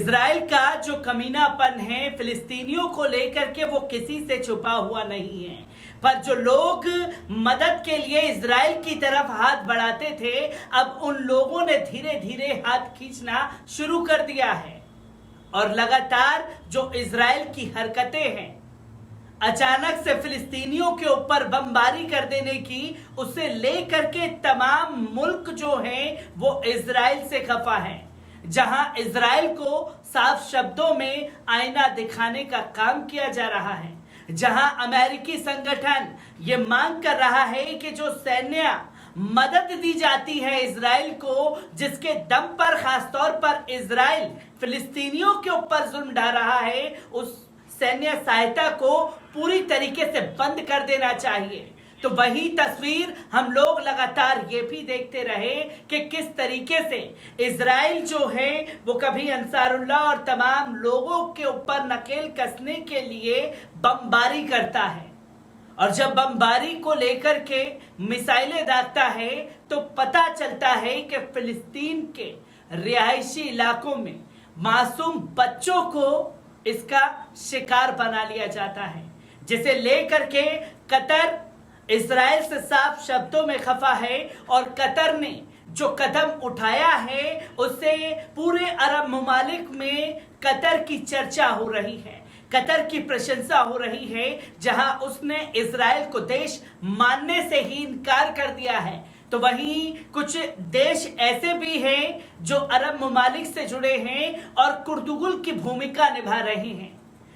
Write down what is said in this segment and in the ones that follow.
Israel का जो कमीनापन है फिलिस्तीनियों को लेकर के वो किसी से छुपा हुआ नहीं है। पर जो लोग मदद के लिए इजराइल की तरफ हाथ बढ़ाते थे, अब उन लोगों ने धीरे धीरे हाथ खींचना शुरू कर दिया है। और लगातार जो इजराइल की हरकतें हैं, अचानक से फिलिस्तीनियों के ऊपर बमबारी कर देने की, उसे लेकर के तमाम मुल्क जो हैं वो इजराइल से खफा है। जहां इजराइल को साफ शब्दों में आईना दिखाने का काम किया जा रहा है, जहां अमेरिकी संगठन ये मांग कर रहा है कि जो सैन्य मदद दी जाती है इजराइल को, जिसके दम पर खासतौर पर इजराइल फिलिस्तीनियों के ऊपर जुल्म ढा रहा है, उस सैन्य सहायता को पूरी तरीके से बंद कर देना चाहिए। तो वही तस्वीर हम लोग लगातार ये भी देखते रहे कि किस तरीके से इजराइल जो है वो कभी अंसारुल्लाह और तमाम लोगों के ऊपर नकेल कसने के लिए बमबारी करता है, और जब बमबारी को लेकर के मिसाइलें दागता है तो पता चलता है कि फिलिस्तीन के रिहायशी इलाकों में मासूम बच्चों को इसका शिकार बना लिया जाता है, जिसे लेकर के कतर इजराइल से साफ शब्दों में खफा है। और कतर ने जो कदम उठाया है उससे पूरे अरब ममालिक में कतर की चर्चा हो रही है, कतर की प्रशंसा हो रही है, जहां उसने इजराइल को देश मानने से ही इनकार कर दिया है। तो वहीं कुछ देश ऐसे भी हैं जो अरब ममालिक से जुड़े हैं और कुर्दुगुल की भूमिका निभा रहे हैं,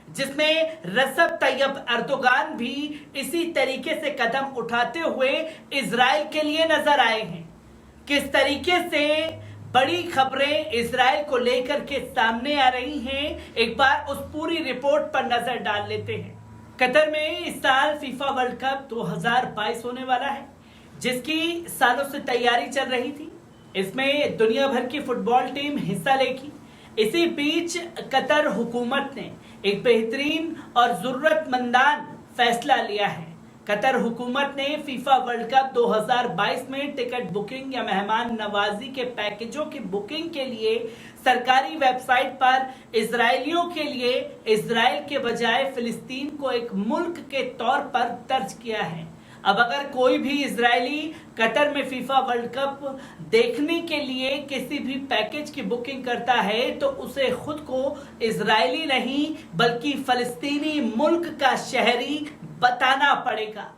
जिसमें रजब तैयब अर्दोगान भी इसी तरीके से कदम उठाते हुए इजराइल के लिए नजर आए हैं। किस तरीके से बड़ी खबरें इजराइल को लेकर के सामने आ रही हैं, एक बार उस पूरी रिपोर्ट पर नजर डाल लेते हैं। कतर में इस साल फीफा वर्ल्ड कप 2022 होने वाला है, जिसकी सालों से तैयारी चल रही थी। इसमें दुनिया भर की फुटबॉल टीम हिस्सा लेगी। इसी बीच कतर हुकूमत ने एक बेहतरीन और जरूरतमंदान फैसला लिया है। कतर हुकूमत ने फीफा वर्ल्ड कप 2022 में टिकट बुकिंग या मेहमान नवाजी के पैकेजों की बुकिंग के लिए सरकारी वेबसाइट पर इजरायलियों के लिए इजराइल के बजाय फिलिस्तीन को एक मुल्क के तौर पर दर्ज किया है। अब अगर कोई भी इजरायली कतर में फीफा वर्ल्ड कप देखने के लिए किसी भी पैकेज की बुकिंग करता है तो उसे खुद को इजरायली नहीं बल्कि फलस्तीनी मुल्क का शहरी बताना पड़ेगा।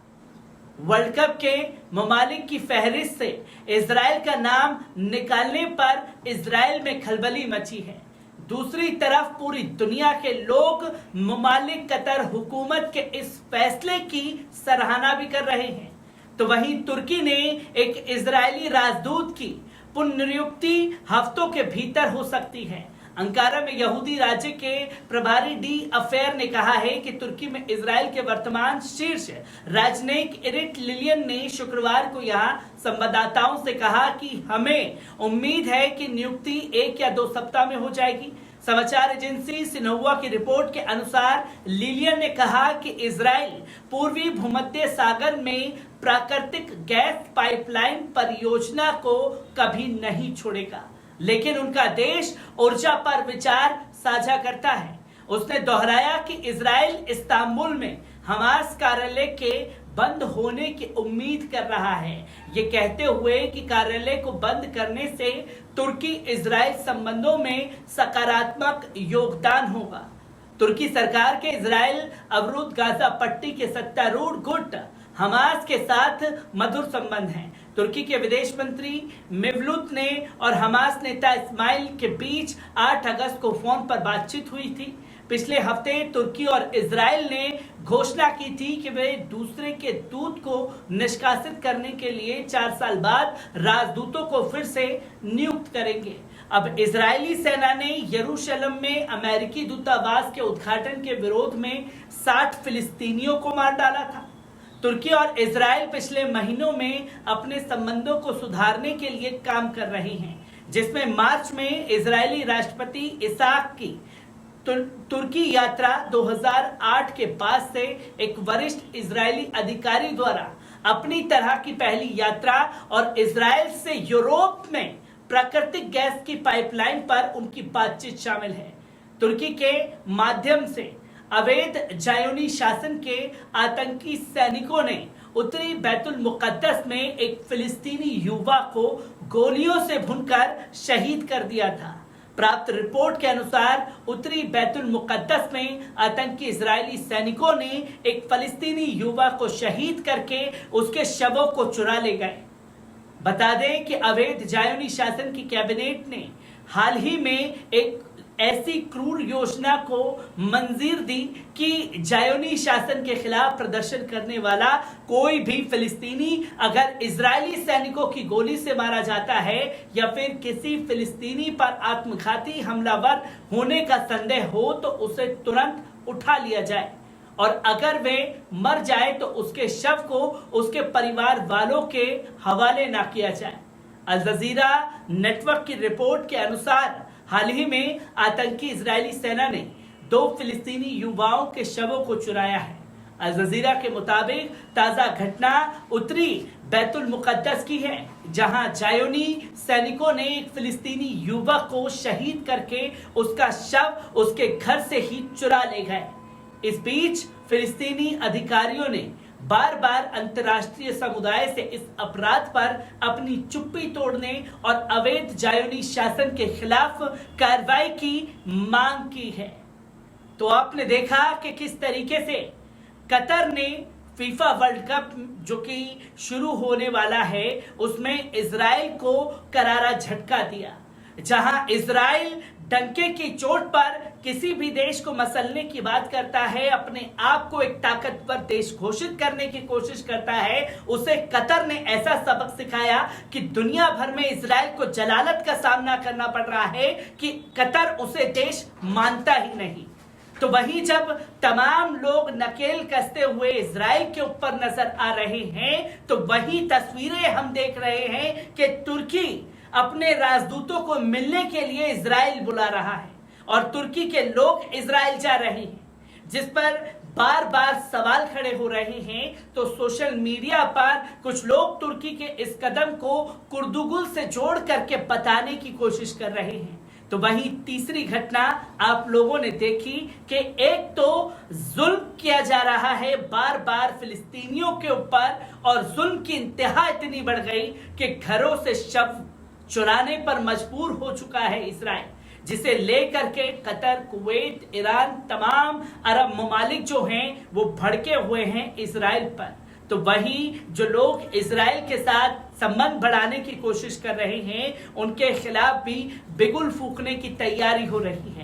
वर्ल्ड कप के ममालिक की फहरिस्त से इजराइल का नाम निकालने पर इजराइल में खलबली मची है। दूसरी तरफ पूरी दुनिया के लोग ममालिक कतर हुकूमत के इस फैसले की सराहना भी कर रहे हैं। तो वहीं तुर्की ने एक इजरायली राजदूत की पुनर्नियुक्ति हफ्तों के भीतर हो सकती है। अंकारा में यहूदी राज्य के प्रभारी डी अफेयर ने कहा है कि तुर्की में इजराइल के वर्तमान शीर्ष राजनयिक इरिट लिलियन ने शुक्रवार को यहां संवाददाताओं से कहा कि हमें उम्मीद है कि नियुक्ति 1 या 2 सप्ताह में हो जाएगी। समाचार एजेंसी सिन्हुआ की रिपोर्ट के अनुसार लिलियन ने कहा कि इजराइल पूर्वी भूमध्य सागर में प्राकृतिक गैस पाइपलाइन परियोजना को कभी नहीं छोड़ेगा, लेकिन उनका देश ऊर्जा पर विचार साझा करता है। उसने दोहराया कि इजराइल इस्तांबुल में हमास कार्यालय के बंद होने की उम्मीद कर रहा है, ये कहते हुए कि कार्यालय को बंद करने से तुर्की इजराइल संबंधों में सकारात्मक योगदान होगा। तुर्की सरकार के इजराइल अवरुद्ध गाजा पट्टी के सत्तारूढ़ गुट हमास के साथ मधुर संबंध हैं। तुर्की के विदेश मंत्री मेवलूत ने और हमास नेता इस्माइल के बीच 8 अगस्त को फोन पर बातचीत हुई थी। पिछले हफ्ते तुर्की और इजराइल ने घोषणा की थी कि वे दूसरे के दूत को निष्कासित करने के लिए 4 साल बाद राजदूतों को फिर से नियुक्त करेंगे। अब इजरायली सेना ने यरूशलेम में अमेरिकी दूतावास के उद्घाटन के विरोध में 60 फिलिस्तीनियों को मार डाला था। तुर्की और इजराइल पिछले महीनों में अपने संबंधों को सुधारने के लिए काम कर रहे हैं, जिसमें मार्च में इजरायली राष्ट्रपति इसाक की तुर्की यात्रा 2008 के बाद से एक वरिष्ठ इजरायली अधिकारी द्वारा अपनी तरह की पहली यात्रा और इजराइल से यूरोप में प्राकृतिक गैस की पाइपलाइन पर उनकी बातचीत शामिल है। तुर्की के माध्यम से अवैध जायोनी शासन के आतंकी सैनिकों ने उत्तरी बैतुल मुकद्दस में एक फिलिस्तीनी युवा को गोलियों से भूनकर शहीद कर दिया था। प्राप्त रिपोर्ट के अनुसार उत्तरी बैतुल मुकद्दस में आतंकी इजरायली सैनिकों ने एक फलस्तीनी युवा को शहीद करके उसके शवों को चुरा ले गए। बता दें कि अवैध जायोनी शासन की कैबिनेट ने हाल ही में एक ऐसी क्रूर योजना को मंजूर दी कि जायोनी शासन के खिलाफ प्रदर्शन करने वाला कोई भी फिलिस्तीनी अगर इजरायली सैनिकों की गोली से मारा जाता है या फिर किसी फिलिस्तीनी पर आत्मघाती हमलावर होने का संदेह हो तो उसे तुरंत उठा लिया जाए और अगर वे मर जाए तो उसके शव को उसके परिवार वालों के हवाले ना किया जाए। अल जजीरा नेटवर्क की रिपोर्ट के अनुसार हाल ही में आतंकी इजरायली सेना ने 2 फिलिस्तीनी युवाओं के शवों को चुराया है। अल जजीरा के मुताबिक ताजा घटना उत्तरी बैतुल मुकद्दस की है, जहां जायोनी सैनिकों ने एक फिलिस्तीनी युवक को शहीद करके उसका शव उसके घर से ही चुरा ले गए। इस बीच फिलिस्तीनी अधिकारियों ने बार बार अंतर्राष्ट्रीय समुदाय से इस अपराध पर अपनी चुप्पी तोड़ने और अवैध जायोनी शासन के खिलाफ कार्रवाई की मांग की है। तो आपने देखा कि किस तरीके से कतर ने फीफा वर्ल्ड कप जो कि शुरू होने वाला है उसमें इजराइल को करारा झटका दिया, जहां इजराइल डंके की चोट पर किसी भी देश को मसलने की बात करता है, अपने आप को एक ताकतवर देश घोषित करने की कोशिश करता है। उसे कतर ने ऐसा सबक सिखाया कि दुनिया भर में इजराइल को जलालत का सामना करना पड़ रहा है कि कतर उसे देश मानता ही नहीं। तो वहीं जब तमाम लोग नकेल कसते हुए इजराइल के ऊपर नजर आ रहे हैं तो वही तस्वीरें हम देख रहे हैं कि तुर्की अपने राजदूतों को मिलने के लिए इजराइल बुला रहा है और तुर्की के लोग इजराइल जा रहे हैं, जिस पर बार बार सवाल खड़े हो रहे हैं। तो सोशल मीडिया पर कुछ लोग तुर्की के इस कदम को कुर्दुगुल से जोड़ करके बताने की कोशिश कर रहे हैं। तो वहीं तीसरी घटना आप लोगों ने देखी कि एक तो जुल्म किया जा रहा है बार बार फिलिस्तीनियों के ऊपर और जुल्म की इंतहा इतनी बढ़ गई कि घरों से शव चुराने पर मजबूर हो चुका है इजराइल, जिसे लेकर के कतर, कुवैत, ईरान, तमाम अरब ममालिक जो हैं वो भड़के हुए हैं इजराइल पर। तो वहीं जो लोग इजराइल के साथ संबंध बढ़ाने की कोशिश कर रहे हैं उनके खिलाफ भी बिगुल फूंकने की तैयारी हो रही है।